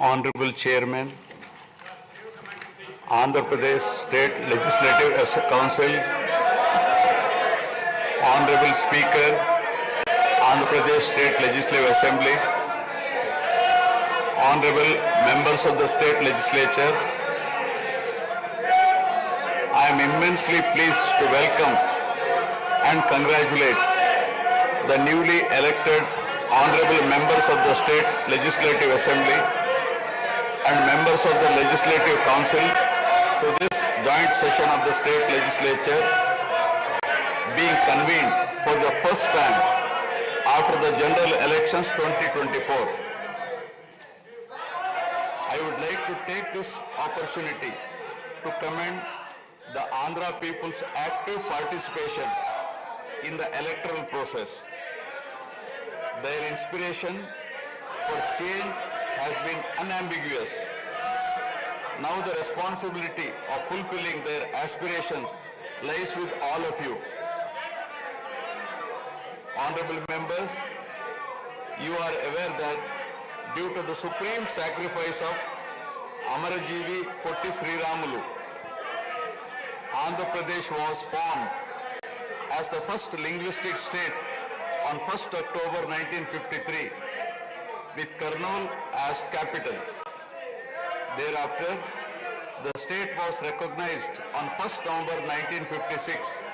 Honorable Chairman, Andhra Pradesh State Legislative Council, Honorable Speaker, Andhra Pradesh State Legislative Assembly, Honorable Members of the State Legislature, I am immensely pleased to welcome and congratulate the newly elected Honorable Members of the State Legislative Assembly and members of the Legislative Council to this joint session of the State Legislature being convened for the first time after the General Elections 2024. I would like to take this opportunity to commend the Andhra people's active participation in the electoral process. Their inspiration for change has been unambiguous. Now the responsibility of fulfilling their aspirations lies with all of you. Honorable members, you are aware that due to the supreme sacrifice of Amarajeevi Potti Sriramulu, Andhra Pradesh was formed as the first linguistic state on 1st October 1953 with Kurnool as capital. Thereafter, the state was recognized on 1st November 1956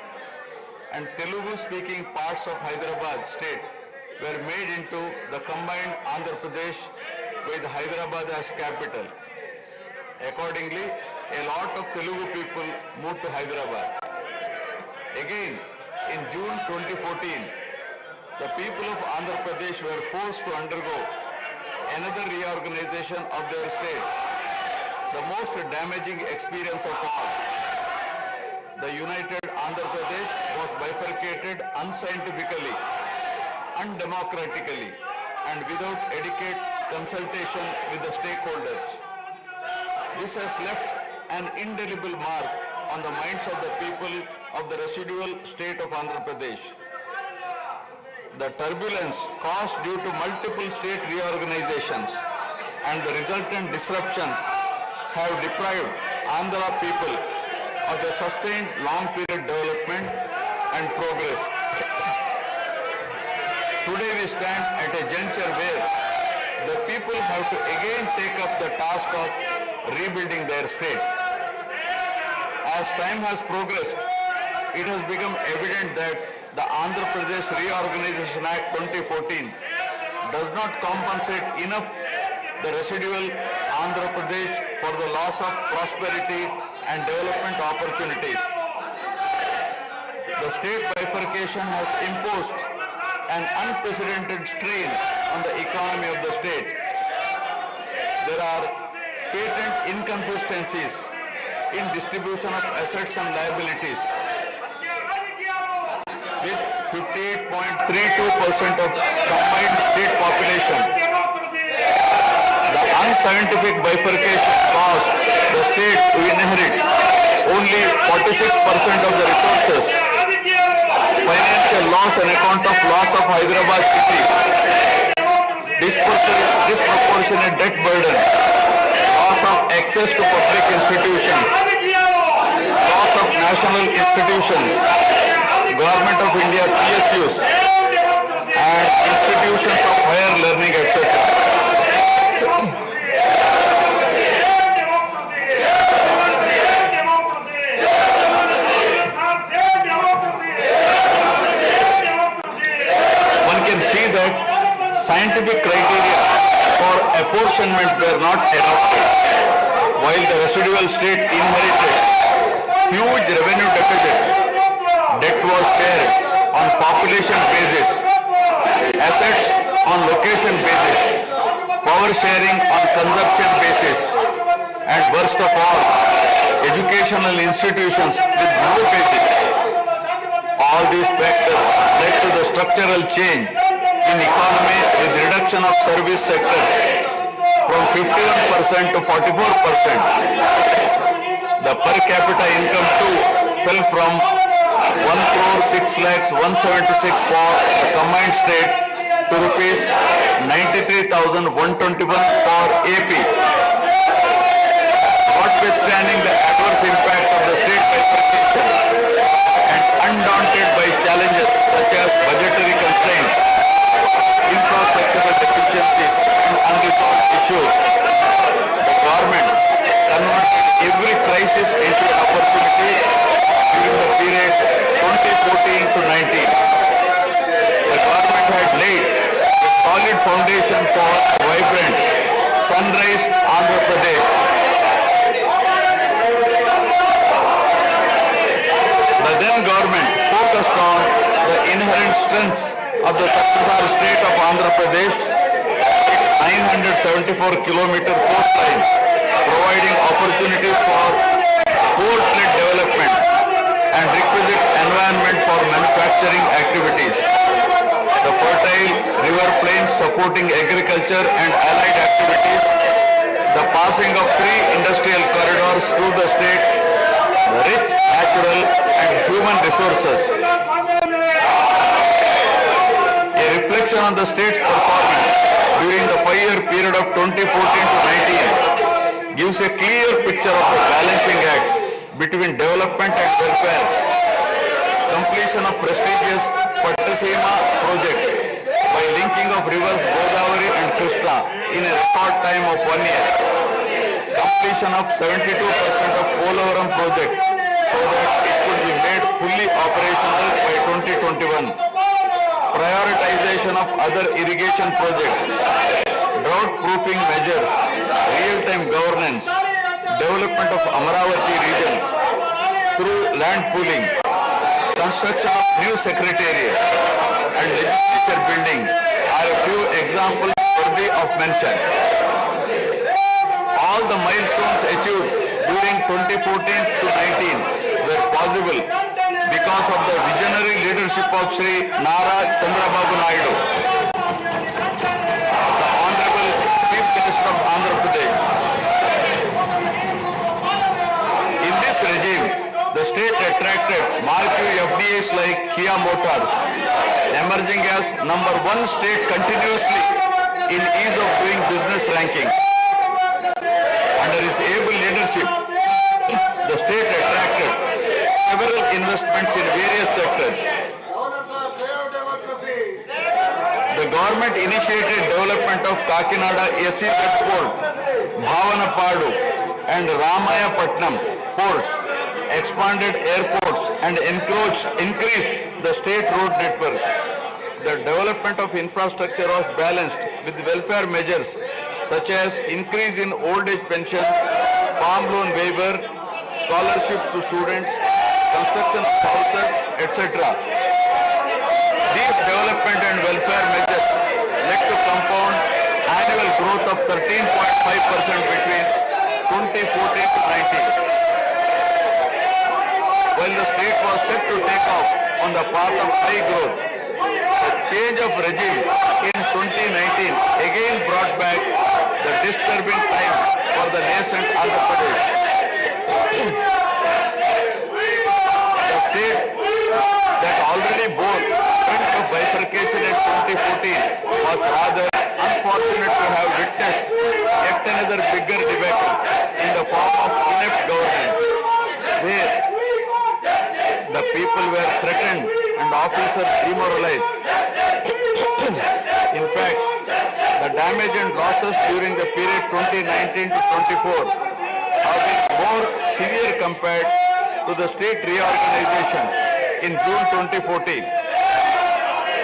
and Telugu-speaking parts of Hyderabad state were made into the combined Andhra Pradesh with Hyderabad as capital. Accordingly, a lot of Telugu people moved to Hyderabad. Again, in June 2014, the people of Andhra Pradesh were forced to undergo another reorganization of their state, the most damaging experience of all. The united Andhra Pradesh was bifurcated unscientifically, undemocratically, and without adequate consultation with the stakeholders. This has left an indelible mark on the minds of the people of the residual state of Andhra Pradesh. The turbulence caused due to multiple state reorganizations and the resultant disruptions have deprived Andhra people of a sustained long-period development and progress. Today we stand at a juncture where the people have to again take up the task of rebuilding their state. As time has progressed, it has become evident that the Andhra Pradesh Reorganization Act 2014 does not compensate enough the residual Andhra Pradesh for the loss of prosperity and development opportunities. The state bifurcation has imposed an unprecedented strain on the economy of the state. There are patent inconsistencies in distribution of assets and liabilities, with 58.32% of combined state population. The unscientific bifurcation caused the state to inherit only 46% of the resources, financial loss on account of loss of Hyderabad city, disproportionate debt burden, loss of access to public institutions, loss of national institutions, Government of India PSUs and institutions of higher learning, etc. One can see that scientific criteria for apportionment were not adopted, while the residual state inherited huge revenue deficit. Debt was shared on population basis, assets on location basis, power sharing on consumption basis, and worst of all, educational institutions with no basis. All these factors led to the structural change in economy with reduction of service sectors from 51% to 44%. The per capita income too fell from 1,06,176 for the combined state to rupees 93,121 for AP. Notwithstanding the adverse impact of the state bifurcation and undaunted by challenges such as budgetary constraints, infrastructural deficiencies, and unresolved issues, the government converted every crisis into an opportunity during the period 2014 to 19. The government had laid a solid foundation for a vibrant sunrise Andhra Pradesh. The then government focused on the inherent strengths of the successor state of Andhra Pradesh, its 974-kilometer coastline, providing opportunities for port-led development and requisite environment for manufacturing activities. The fertile river plains supporting agriculture and allied activities, the passing of 3 industrial corridors through the state, the rich natural and human resources. A reflection on the state's performance during the 5-year period of 2014 to 19 gives a clear picture of the balancing act between development and welfare. Completion of prestigious Pattasima project by linking of rivers Godavari and Krishna in a short time of 1 year. Completion of 72% of Polavaram project so that it could be made fully operational by 2021. Prioritization of other irrigation projects, drought-proofing measures, real-time governance, development of Amaravati region through land pooling, construction of new secretariat and legislature building are a few examples worthy of mention. All the milestones achieved during 2014 to 19 were possible because of the visionary leadership of Sri Nara Chandrababu Naidu, the Honorable Chief Minister of Andhra Pradesh. In this regime, the state attracted marquee FDIs like Kia Motors, emerging as #1 state continuously in ease of doing business rankings. Under his able leadership, the state attracted several investments in various sectors. The government initiated development of Kakinada SEZ Port, Bhavanapadu and Ramayapatnam ports, expanded airports and increased the state road network. The development of infrastructure was balanced with welfare measures such as increase in old age pension, farm loan waiver, scholarships to students, construction of houses, etc. These development and welfare measures led to compound annual growth of 13.5% between 2014 to 19. While the state was set to take off on the path of high growth, the change of regime in 2019 again brought back the disturbing time for the nascent Andhra Pradesh. The state that already bore front of bifurcation in 2014 was rather unfortunate to have witnessed yet another bigger debacle in the form of inept governance, where the people were threatened and officers demoralized. In fact, the damage and losses during the period 2019 to 24 have been more severe compared to the state reorganization in June 2014.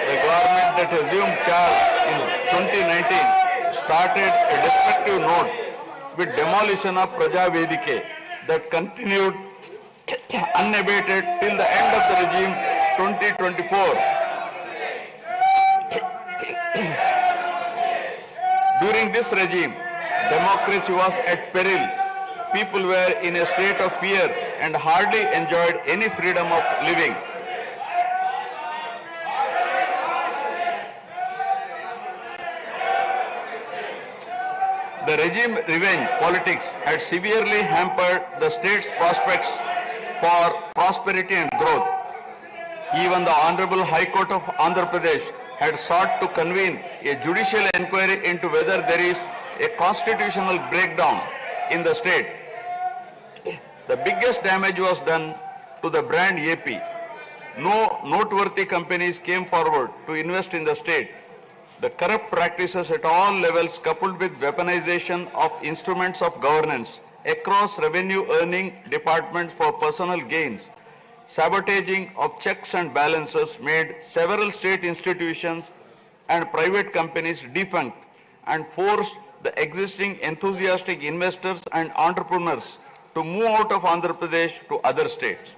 The government that assumed charge in 2019 started a destructive note with demolition of Praja Vedike that continued unabated till the end of the regime 2024. During this regime, democracy was at peril. People were in a state of fear and hardly enjoyed any freedom of living. The regime revenge politics had severely hampered the state's prospects for prosperity and growth. Even the Honorable High Court of Andhra Pradesh had sought to convene a judicial inquiry into whether there is a constitutional breakdown in the state. The biggest damage was done to the brand AP. No noteworthy companies came forward to invest in the state. The corrupt practices at all levels, coupled with weaponization of instruments of governance across revenue earning departments for personal gains, sabotaging of checks and balances, made several state institutions and private companies defunct and forced the existing enthusiastic investors and entrepreneurs to move out of Andhra Pradesh to other states.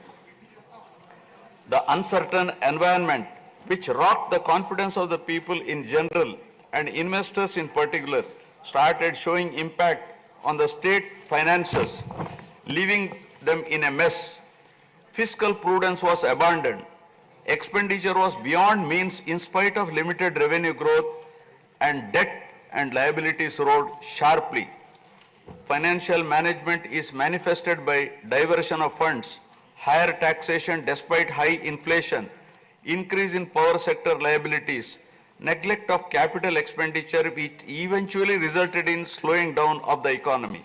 The uncertain environment which rocked the confidence of the people in general and investors in particular started showing impact on the state finances, leaving them in a mess. Fiscal prudence was abandoned. Expenditure was beyond means in spite of limited revenue growth, and debt and liabilities rose sharply. Financial management is manifested by diversion of funds, higher taxation despite high inflation, increase in power sector liabilities, neglect of capital expenditure, which eventually resulted in slowing down of the economy.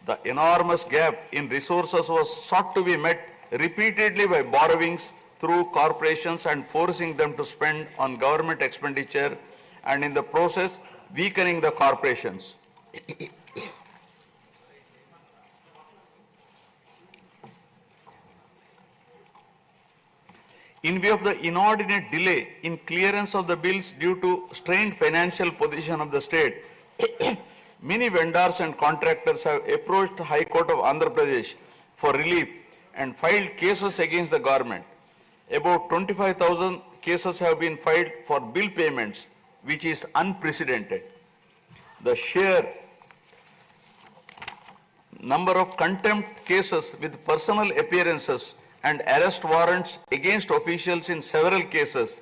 The enormous gap in resources was sought to be met repeatedly by borrowings through corporations and forcing them to spend on government expenditure, and in the process weakening the corporations. In view of the inordinate delay in clearance of the bills due to strained financial position of the state, many vendors and contractors have approached the High Court of Andhra Pradesh for relief and filed cases against the government. About 25,000 cases have been filed for bill payments, which is unprecedented. The sheer number of contempt cases with personal appearances and arrest warrants against officials in several cases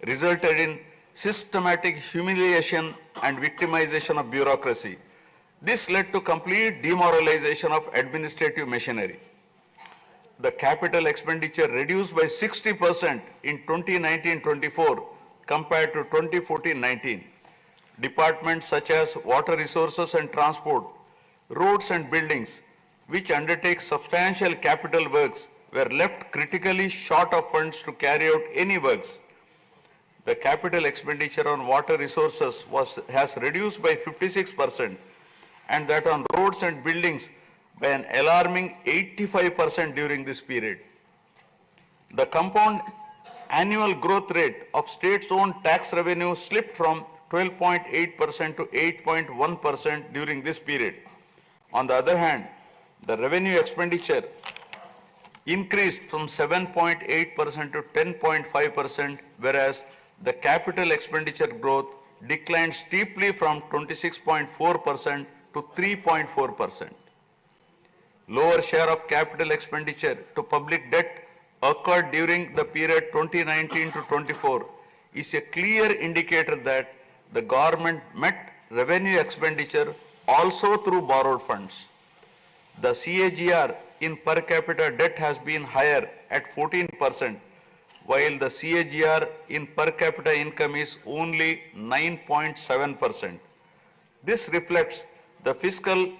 resulted in systematic humiliation and victimization of bureaucracy. This led to complete demoralization of administrative machinery. The capital expenditure reduced by 60% in 2019-24 compared to 2014-19. Departments such as water resources and transport, roads and buildings, which undertake substantial capital works, were left critically short of funds to carry out any works. The capital expenditure on water resources has reduced by 56%, and that on roads and buildings by an alarming 85% during this period. The compound annual growth rate of states-owned tax revenue slipped from 12.8% to 8.1% during this period. On the other hand, the revenue expenditure increased from 7.8% to 10.5%, whereas the capital expenditure growth declined steeply from 26.4% to 3.4%. Lower share of capital expenditure to public debt occurred during the period 2019 to 24 is a clear indicator that the government met revenue expenditure also through borrowed funds. The CAGR in per capita debt has been higher at 14%, while the CAGR in per capita income is only 9.7%. This reflects the fiscal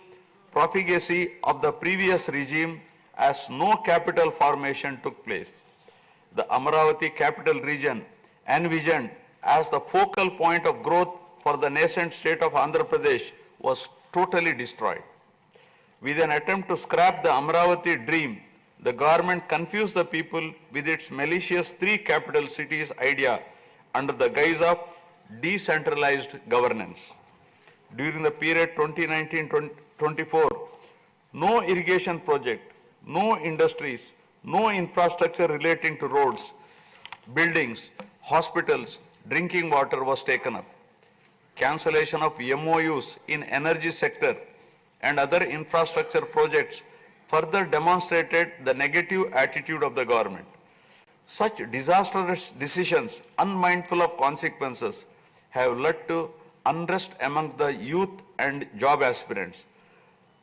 profligacy of the previous regime, as no capital formation took place. The Amaravati capital region, envisioned as the focal point of growth for the nascent state of Andhra Pradesh, was totally destroyed. With an attempt to scrap the Amaravati dream, the government confused the people with its malicious three capital cities idea under the guise of decentralized governance. During the period 2019-24, no irrigation project, no industries, no infrastructure relating to roads, buildings, hospitals, drinking water was taken up. Cancellation of MOUs in energy sector and other infrastructure projects further demonstrated the negative attitude of the government. Such disastrous decisions, unmindful of consequences, have led to unrest amongst the youth and job aspirants.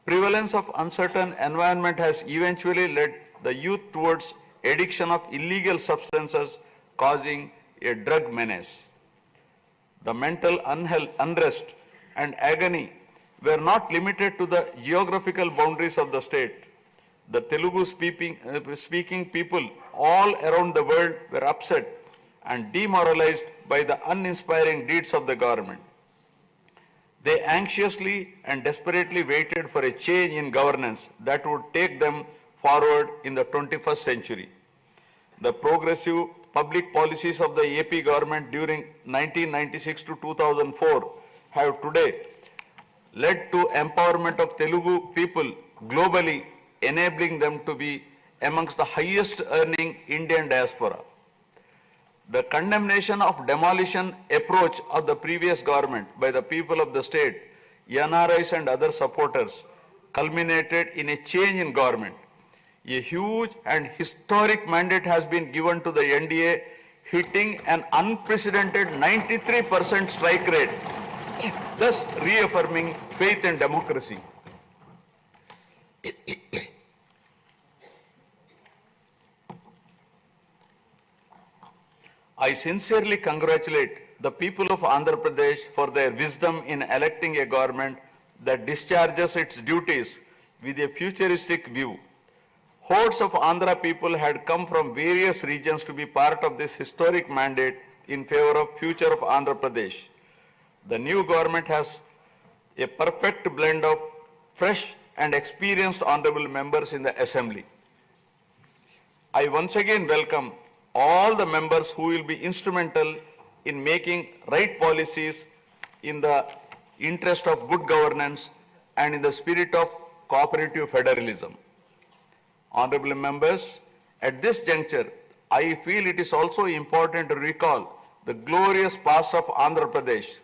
Prevalence of uncertain environment has eventually led the youth towards addiction of illegal substances, causing a drug menace. The mental unrest and agony were not limited to the geographical boundaries of the state. The Telugu speaking people all around the world were upset and demoralized by the uninspiring deeds of the government. They anxiously and desperately waited for a change in governance that would take them forward in the 21st century. The progressive public policies of the AP government during 1996 to 2004 have today led to empowerment of Telugu people globally, enabling them to be amongst the highest earning Indian diaspora. The condemnation of demolition approach of the previous government by the people of the state, NRIs and other supporters, culminated in a change in government. A huge and historic mandate has been given to the NDA, hitting an unprecedented 93% strike rate, thus reaffirming faith in democracy. I sincerely congratulate the people of Andhra Pradesh for their wisdom in electing a government that discharges its duties with a futuristic view. Hordes of Andhra people had come from various regions to be part of this historic mandate in favor of future of Andhra Pradesh. The new government has a perfect blend of fresh and experienced honorable members in the assembly. I once again welcome all the members who will be instrumental in making right policies in the interest of good governance and in the spirit of cooperative federalism. Honorable members, at this juncture, I feel it is also important to recall the glorious past of Andhra Pradesh,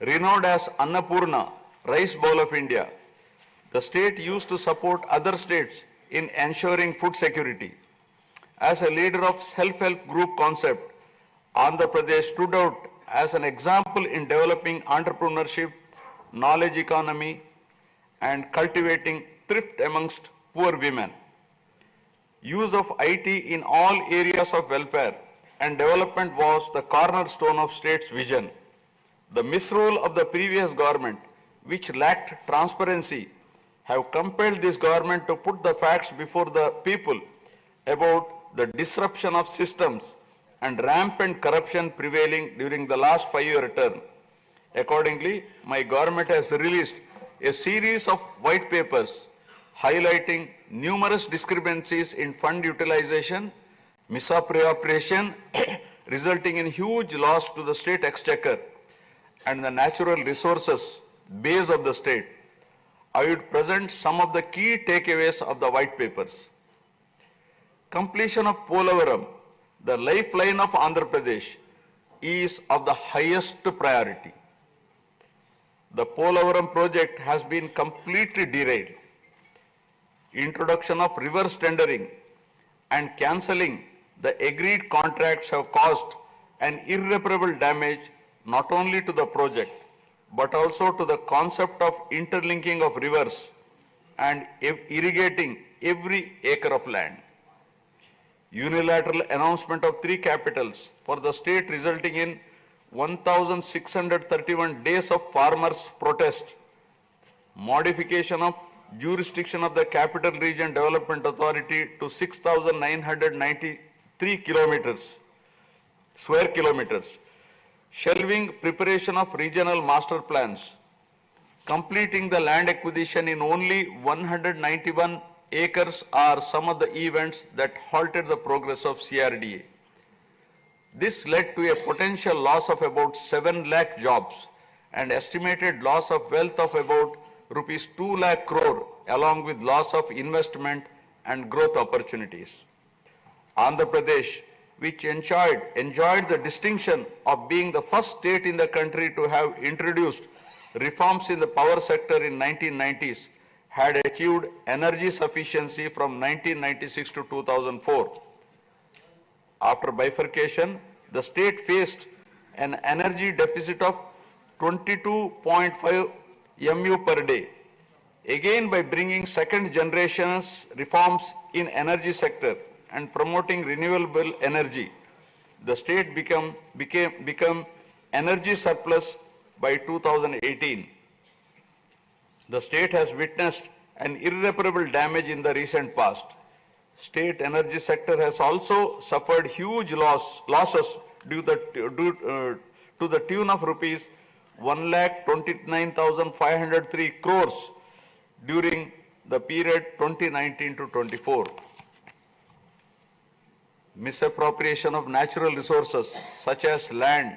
renowned as Annapurna, rice bowl of India. The state used to support other states in ensuring food security. As a leader of self-help group concept, Andhra Pradesh stood out as an example in developing entrepreneurship, knowledge economy, and cultivating thrift amongst poor women. Use of IT in all areas of welfare and development was the cornerstone of state's vision. The misrule of the previous government, which lacked transparency, have compelled this government to put the facts before the people about the disruption of systems and rampant corruption prevailing during the last 5-year term. Accordingly, my government has released a series of white papers highlighting numerous discrepancies in fund utilization, misappropriation, resulting in huge loss to the state exchequer and the natural resources base of the state. I would present some of the key takeaways of the white papers. Completion of Polavaram, the lifeline of Andhra Pradesh, is of the highest priority. The Polavaram project has been completely derailed. Introduction of reverse tendering and cancelling the agreed contracts have caused an irreparable damage not only to the project, but also to the concept of interlinking of rivers and irrigating every acre of land. Unilateral announcement of 3 capitals for the state resulting in 1,631 days of farmers' protest. Modification of jurisdiction of the Capital Region Development Authority to 6,993 square kilometers. Shelving preparation of regional master plans. Completing the land acquisition in only 191 acres are some of the events that halted the progress of CRDA. This led to a potential loss of about 7 lakh jobs and estimated loss of wealth of about rupees 2 lakh crore along with loss of investment and growth opportunities. Andhra Pradesh, which enjoyed the distinction of being the first state in the country to have introduced reforms in the power sector in 1990s, had achieved energy sufficiency from 1996 to 2004. After bifurcation, the state faced an energy deficit of 22.5 MU per day. Again, by bringing second generation's reforms in energy sector and promoting renewable energy, the state become energy surplus by 2018. The state has witnessed an irreparable damage in the recent past. State energy sector has also suffered huge losses to the tune of rupees 1,29,503 crores during the period 2019 to 24. Misappropriation of natural resources such as land,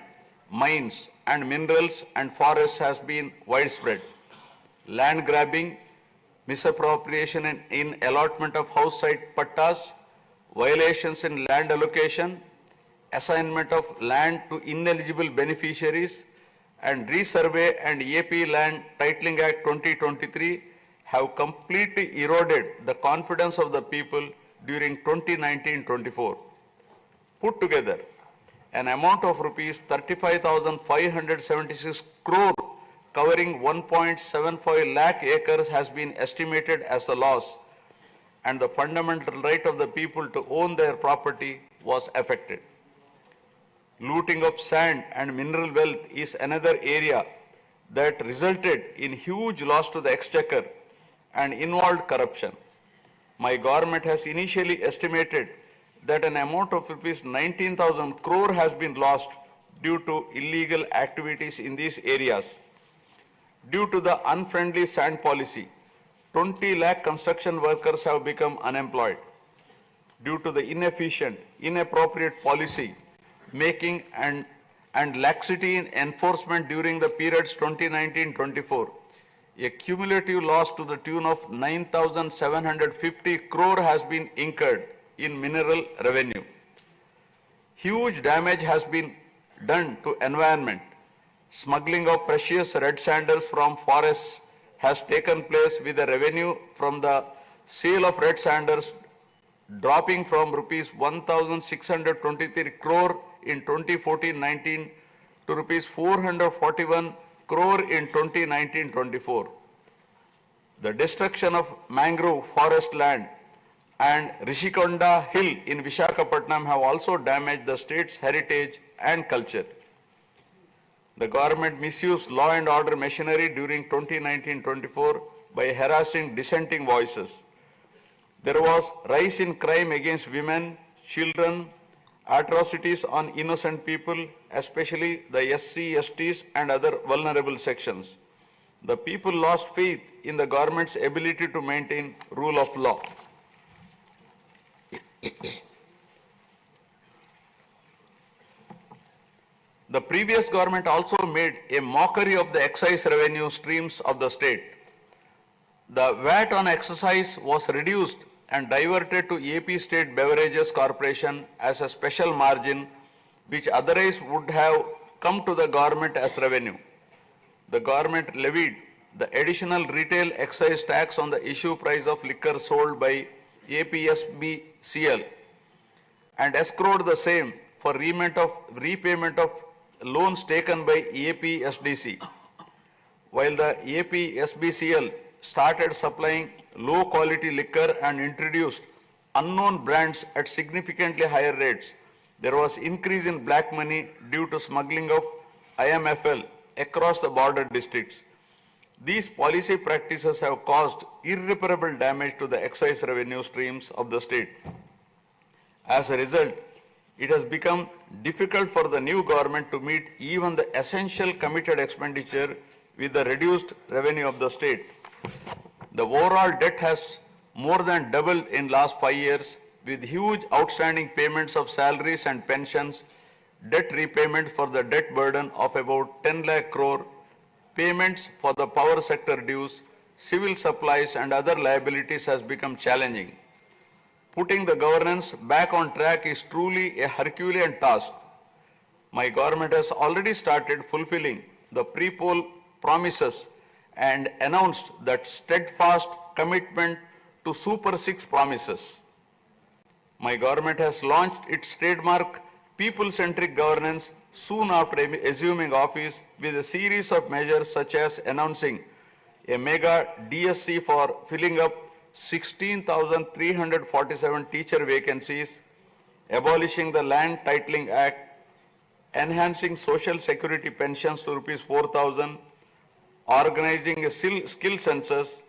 mines, and minerals and forests has been widespread. Land grabbing, misappropriation in allotment of house site pattas, violations in land allocation, assignment of land to ineligible beneficiaries, and Resurvey and AP Land Titling Act 2023 have completely eroded the confidence of the people during 2019-24. Put together, an amount of rupees 35,576 crore covering 1.75 lakh acres has been estimated as a loss, and the fundamental right of the people to own their property was affected. Looting of sand and mineral wealth is another area that resulted in huge loss to the exchequer and involved corruption. My government has initially estimated that an amount of rupees 19,000 crore has been lost due to illegal activities in these areas. Due to the unfriendly sand policy, 20 lakh construction workers have become unemployed. Due to the inefficient, inappropriate policy making and laxity in enforcement during the periods 2019-24, a cumulative loss to the tune of 9,750 crore has been incurred in mineral revenue. Huge damage has been done to environment. Smuggling of precious red sanders from forests has taken place with the revenue from the sale of red sanders dropping from rupees 1,623 crore in 2014-19 to rupees 441 crore in 2019-24. The destruction of mangrove forest land and Rishikonda Hill in Visakhapatnam have also damaged the state's heritage and culture. The government misused law and order machinery during 2019-24 by harassing dissenting voices. There was rise in crime against women, children, atrocities on innocent people, especially the SC, STs and other vulnerable sections. The people lost faith in the government's ability to maintain rule of law. The previous government also made a mockery of the excise revenue streams of the state. The VAT on excise was reduced and diverted to AP State Beverages Corporation as a special margin, which otherwise would have come to the government as revenue. The government levied the additional retail excise tax on the issue price of liquor sold by APSBCL and escrowed the same for repayment of loans taken by APSDC. While the APSBCL started supplying low quality liquor and introduced unknown brands at significantly higher rates, there was increase in black money due to smuggling of IMFL across the border districts. These policy practices have caused irreparable damage to the excise revenue streams of the state. As a result, it has become difficult for the new government to meet even the essential committed expenditure with the reduced revenue of the state. The overall debt has more than doubled in last 5 years, with huge outstanding payments of salaries and pensions, debt repayment for the debt burden of about 10 lakh crore, payments for the power sector dues, civil supplies and other liabilities has become challenging. Putting the governance back on track is truly a Herculean task. My government has already started fulfilling the pre-poll promises and announced that steadfast commitment to Super 6 promises. My government has launched its trademark people-centric governance soon after assuming office with a series of measures such as announcing a mega DSC for filling up 16,347 teacher vacancies, abolishing the Land Titling Act, enhancing social security pensions to rupees 4,000, organizing a skill census,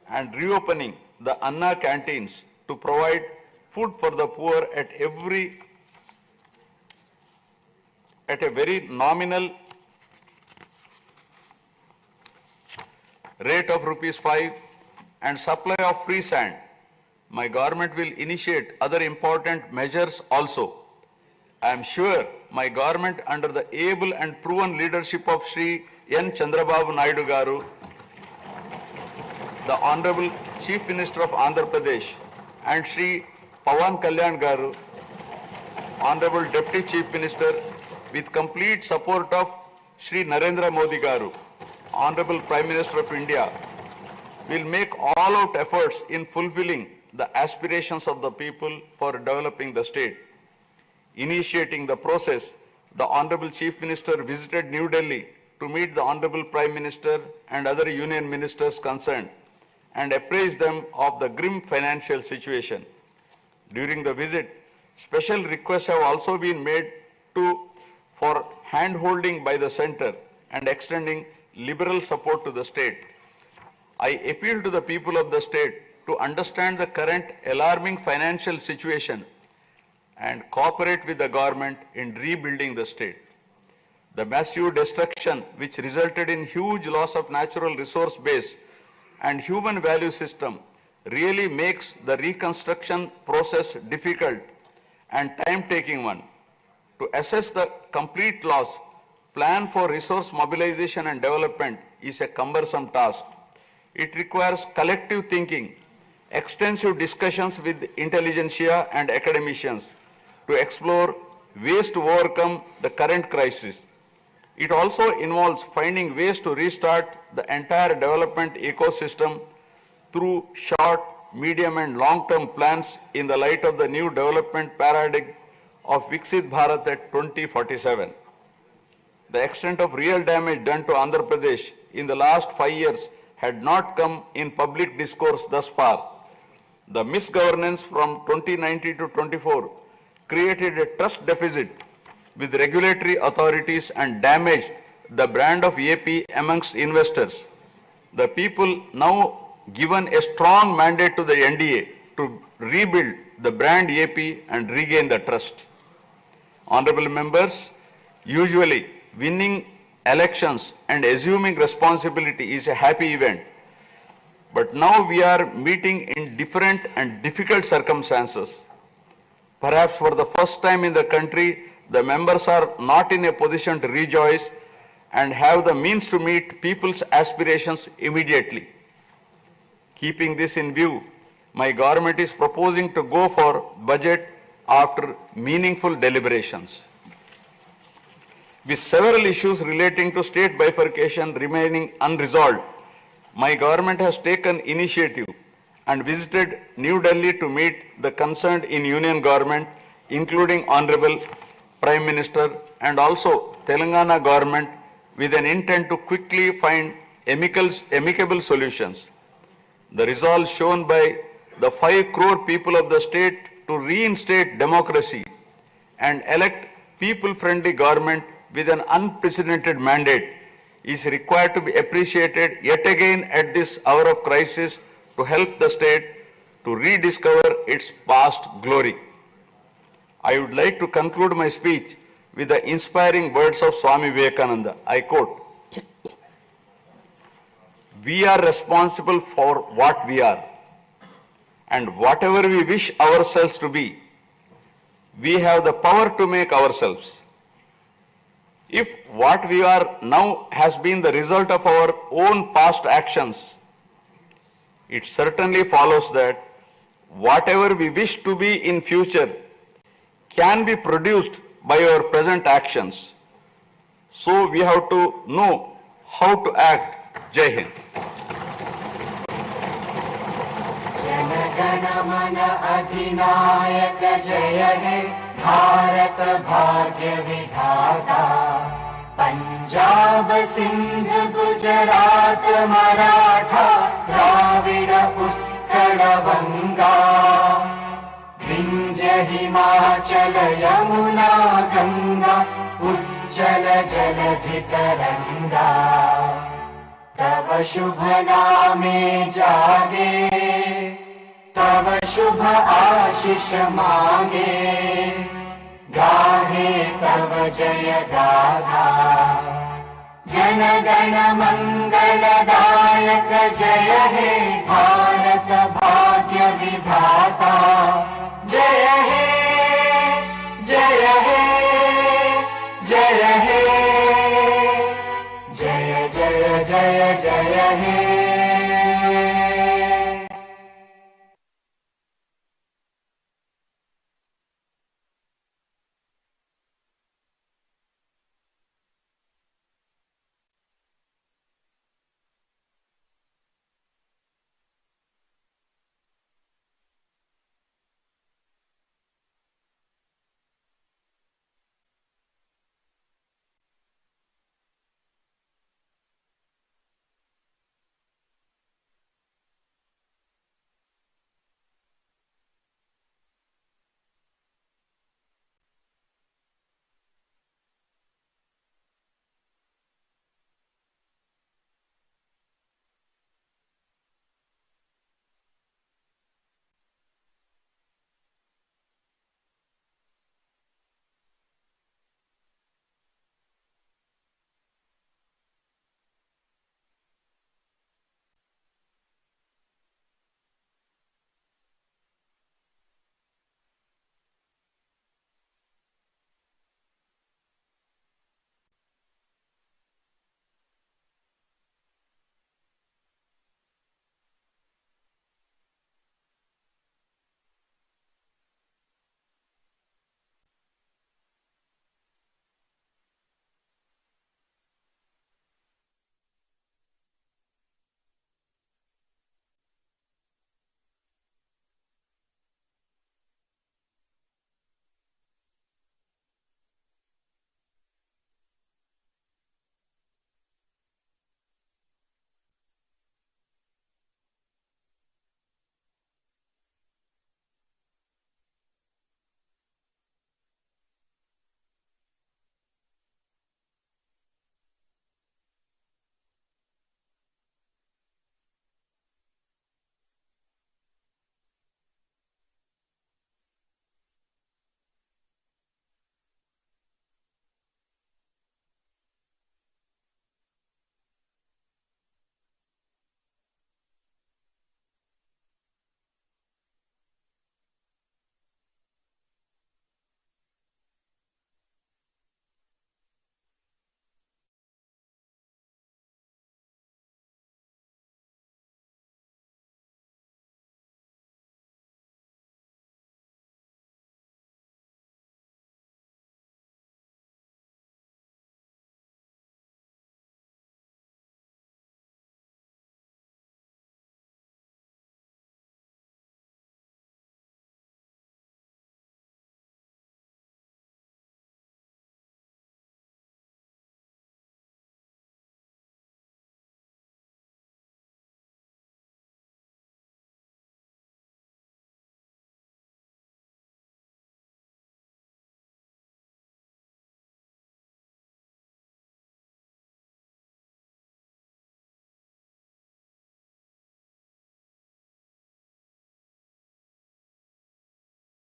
and reopening the Anna canteens to provide food for the poor at a very nominal rate of rupees 5 and supply of free sand. My government will initiate other important measures also. I am sure my government, under the able and proven leadership of Shri N. Chandrababu Naidu Garu, the Honorable Chief Minister of Andhra Pradesh, and Shri Pawan Kalyan Garu, Honorable Deputy Chief Minister, with complete support of Shri Narendra Modi Garu, Honorable Prime Minister of India, will make all-out efforts in fulfilling the aspirations of the people for developing the state. Initiating the process, the Honorable Chief Minister visited New Delhi to meet the Honorable Prime Minister and other union ministers concerned and apprise them of the grim financial situation. During the visit, special requests have also been made for hand-holding by the centre and extending liberal support to the state. I appeal to the people of the state to understand the current alarming financial situation and cooperate with the government in rebuilding the state. The massive destruction which resulted in huge loss of natural resource base and human value system really makes the reconstruction process difficult and time-taking one. To assess the complete loss, plan for resource mobilization and development is a cumbersome task. It requires collective thinking, extensive discussions with intelligentsia and academicians to explore ways to overcome the current crisis. It also involves finding ways to restart the entire development ecosystem through short, medium and long-term plans in the light of the new development paradigm of Viksit Bharat at 2047. The extent of real damage done to Andhra Pradesh in the last 5 years had not come in public discourse thus far. The misgovernance from 2019 to 24 created a trust deficit with regulatory authorities and damaged the brand of AP amongst investors. The people now given a strong mandate to the NDA to rebuild the brand AP and regain the trust. Honorable members, usually winning elections and assuming responsibility is a happy event. But now we are meeting in different and difficult circumstances. Perhaps for the first time in the country, the members are not in a position to rejoice and have the means to meet people's aspirations immediately. Keeping this in view, my government is proposing to go for budget after meaningful deliberations. With several issues relating to state bifurcation remaining unresolved, my government has taken initiative and visited New Delhi to meet the concerned in union government, including Honorable Prime Minister and also Telangana government, with an intent to quickly find amicable solutions. The resolve shown by the 5 crore people of the state to reinstate democracy and elect people-friendly government with an unprecedented mandate is required to be appreciated yet again at this hour of crisis to help the state to rediscover its past glory. I would like to conclude my speech with the inspiring words of Swami Vivekananda. I quote, "We are responsible for what we are, and whatever we wish ourselves to be, we have the power to make ourselves. If what we are now has been the result of our own past actions, it certainly follows that whatever we wish to be in future can be produced by our present actions. So we have to know how to act." Jai Hind. जनगण मन अधिनायक जय हे भारत भाग्य विधाता पंजाब सिंध गुजरात मराठा द्राविड उत्कल बंगा विंध्य हिमाचल यमुना गंगा उज्जल जलधि तरंगा। तव शुभ नामे जागे, तव शुभ आशीष मांगे। गाहे तव जय गाथा, जन गण मंगलदायक जय हे भारत भाग्य विधाता। जय हे जय हे जय हे, जय जय जय जय हे।